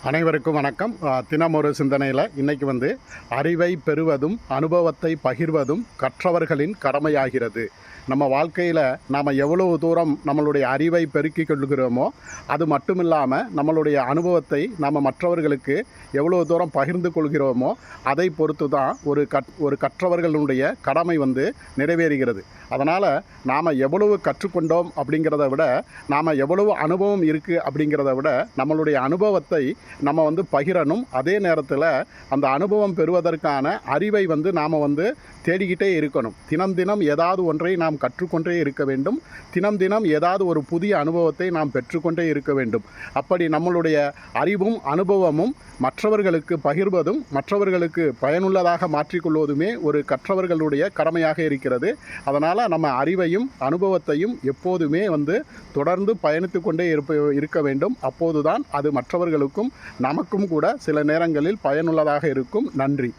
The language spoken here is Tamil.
அனைவருக்கும் வணக்கம். தினம் ஒரு சிந்தனையில் இன்றைக்கி அறிவை பெறுவதும் அனுபவத்தை பகிர்வதும் கற்றவர்களின் கடமையாகிறது. நம்ம வாழ்க்கையில் நாம் எவ்வளவு தூரம் நம்மளுடைய அறிவை பெருக்கிக் கொள்கிறோமோ அது மட்டும் இல்லாமல் நம்மளுடைய அனுபவத்தை நாம் மற்றவர்களுக்கு எவ்வளவு தூரம் பகிர்ந்து கொள்கிறோமோ அதை பொறுத்து தான் ஒரு கற்றவர்களுடைய கடமை நிறைவேறுகிறது. அதனால் நாம் எவ்வளவு கற்றுக்கொண்டோம் அப்படிங்கிறத விட நாம் எவ்வளவு அனுபவம் இருக்குது அப்படிங்கிறத விட நம்மளுடைய அனுபவத்தை நம்ம பகிரணும். அதே நேரத்தில் அந்த அனுபவம் பெறுவதற்கான அறிவை நாம் தேடிக்கிட்டே இருக்கணும். தினம் தினம் ஏதாவது ஒன்றை நாம் கற்றுக்கொண்டே இருக்க வேண்டும். தினம் தினம் ஏதாவது ஒரு புதிய அனுபவத்தை நாம் பெற்றுக்கொண்டே இருக்க வேண்டும். அப்படி நம்மளுடைய அறிவும் அனுபவமும் மற்றவர்களுக்கு பகிர்வதும் மற்றவர்களுக்கு பயனுள்ளதாக மாற்றிக்கொள்வதுமே ஒரு கற்றவர்களுடைய கடமையாக இருக்கிறது. அதனால் நம்ம அறிவையும் அனுபவத்தையும் எப்போதுமே தொடர்ந்து பயணித்து கொண்டே இருக்க வேண்டும். அப்போதுதான் அது மற்றவர்களுக்கும் நமக்கும் கூட சில நேரங்களில் பயனுள்ளதாக இருக்கும். நன்றி.